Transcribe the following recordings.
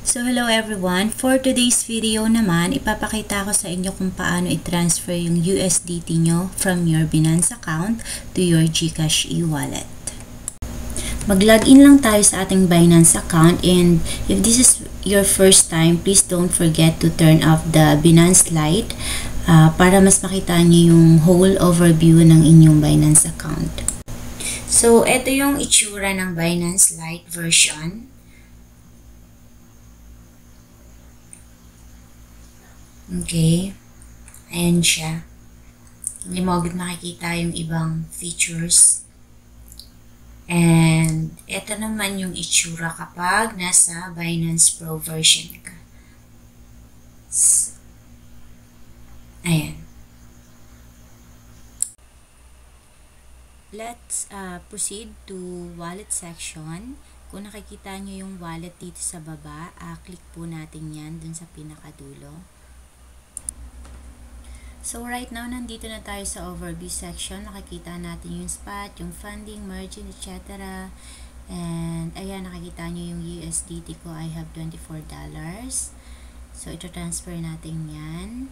So hello everyone, for today's video naman, ipapakita ko sa inyo kung paano i-transfer yung USDT nyo from your Binance account to your GCash e-wallet. Mag-login lang tayo sa ating Binance account, and if this is your first time, please don't forget to turn off the Binance Lite para mas makita nyo yung whole overview ng inyong Binance account. So ito yung itsura ng Binance Lite version. Okay, ayan siya. Hindi mo agad makikita yung ibang features. And ito naman yung itsura kapag nasa Binance Pro version ka. Ayan. Let's proceed to wallet section. Kung nakikita nyo yung wallet dito sa baba, click po natin yan dun sa pinakadulo. So right now, nandito na tayo sa overview section. Nakikita natin yung spot, yung funding, margin, etc. And ayan, nakikita nyo yung USDT ko. I have $24. So ito transfer natin yan.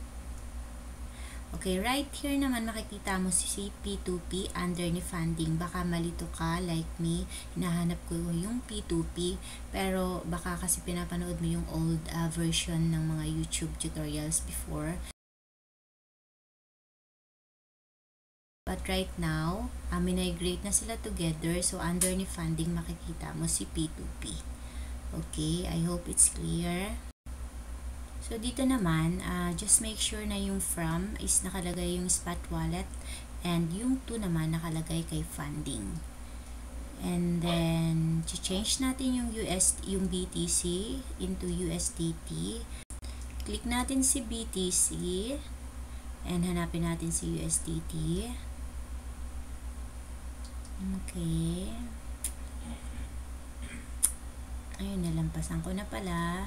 Okay, right here naman makikita mo si P2P under ni funding. Baka malito ka like me, hinahanap ko yung P2P, pero baka kasi pinapanood mo yung old version ng mga YouTube tutorials before. But right now, migrate na sila together. So, under ni funding, makikita mo si P2P. Okay, I hope it's clear. So, dito naman, just make sure na yung from is nakalagay yung spot wallet, and yung to naman nakalagay kay funding. And then, change natin yung BTC into USDT. Click natin si BTC, and hanapin natin si USDT. Okay. Ayun, nalampasan ko na pala.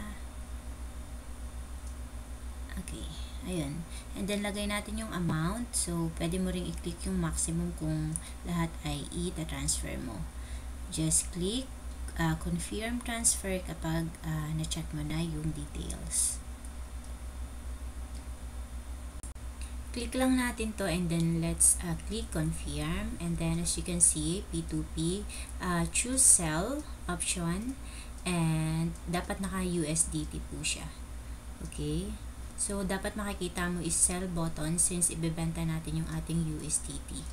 Okay. Ayun. And then, lagay natin yung amount. So, pwede mo ring i-click yung maximum kung lahat ay i-transfer mo. Just click confirm transfer kapag na-check mo na yung details. Click lang natin to, and then let's click confirm, and then as you can see, P2P, choose sell option, and dapat naka USDT po siya. Okay, so dapat makikita mo is sell button since ibebenta natin yung ating USDT.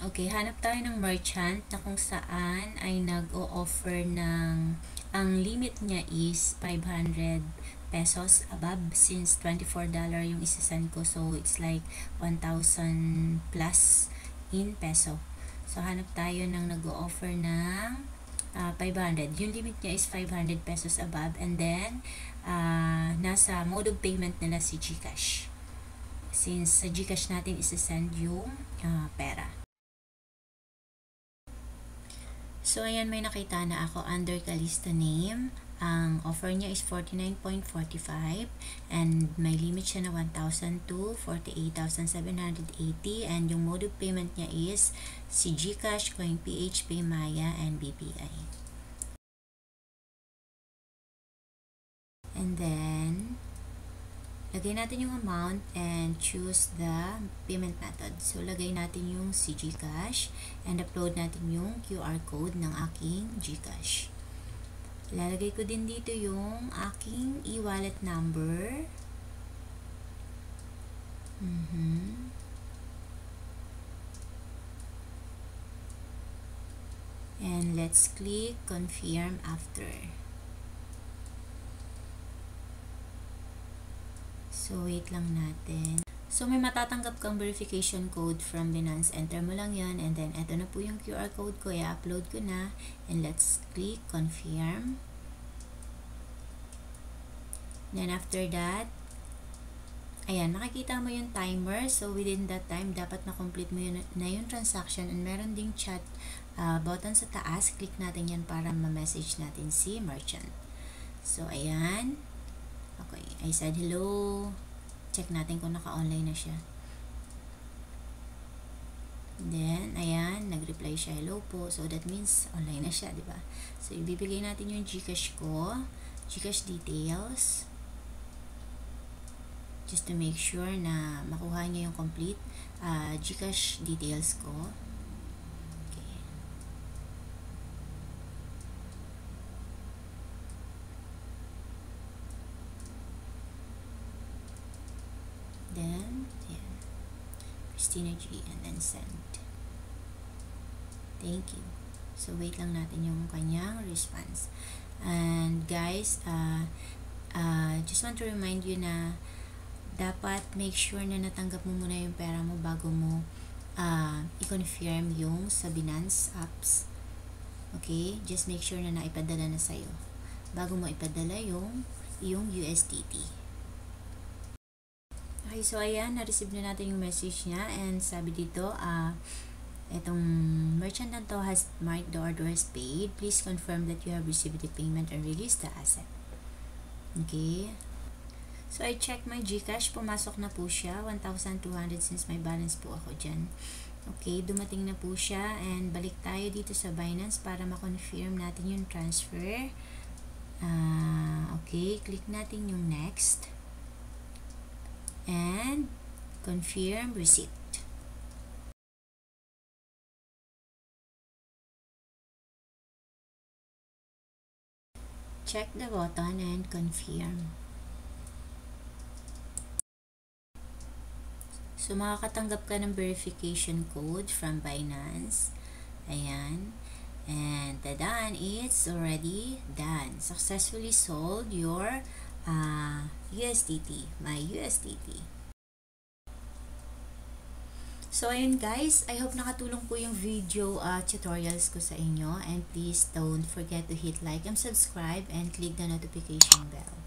Okay, hanap tayo ng merchant na kung saan ay nag-o-offer ng, ang limit niya is 500 pesos above, since $24 yung isasend ko, so it's like 1,000 plus in peso. So hanap tayo ng nag-o-offer ng 500. Yung limit niya is 500 pesos above, and then nasa mode of payment nila si GCash, since sa GCash natin isasend yung pera. So ayan, may nakita na ako under Kalista name. Ang offer niya is 49.45, and may limit siya na 1,000 to 48,780, and yung mode of payment niya is si GCash, CoinPH, PayMaya, and BPI. And then, lagay natin yung amount and choose the payment method. So, lagay natin yung si GCash and upload natin yung QR code ng aking GCash. Ilalagay ko din dito yung aking e-wallet number. And let's click confirm after. So, wait lang natin. So, may matatanggap kang verification code from Binance. Enter mo lang yan. And then, eto na po yung QR code ko. I-upload ko na. And let's click confirm. Then, after that, ayan, makikita mo yung timer. So, within that time, dapat na-complete mo na yung transaction. And meron ding chat button sa taas. Click natin yan para ma-message natin si merchant. So, ayan. Okay, I said hello. Check natin kung naka-online na siya. Then, ayan, nag-reply siya, hello po. So, that means online na siya, di ba? So, ibibigay natin yung GCash ko, GCash details, just to make sure na makuha niya yung complete GCash details ko. Okay. Then, ayan, Christina G, and then send. Thank you. So, wait lang natin yung kanyang response. And guys, just want to remind you na dapat make sure na natanggap mo muna yung pera mo bago mo i-confirm yung sa Binance apps. Okay? Just make sure na naipadala na sa'yo bago mo ipadala yung USDT. Okay, so ayan, na-receive na natin yung message niya, and sabi dito, itong merchant na to has marked the order as paid. Please confirm that you have received the payment and release the asset. Okay? So, I check my GCash. Pumasok na po siya. 1,200 since may balance po ako dyan. Okay, dumating na po siya. And balik tayo dito sa Binance para ma-confirm natin yung transfer. Okay, click natin yung next. And confirm receipt. Check the button and confirm. So, makakatanggap ka ng verification code from Binance. Ayan. And tada, it's already done. Successfully sold your USDT, my USDT. So, ayun guys. I hope nakatulong po yung video tutorials ko sa inyo. And please don't forget to hit like and subscribe and click the notification bell.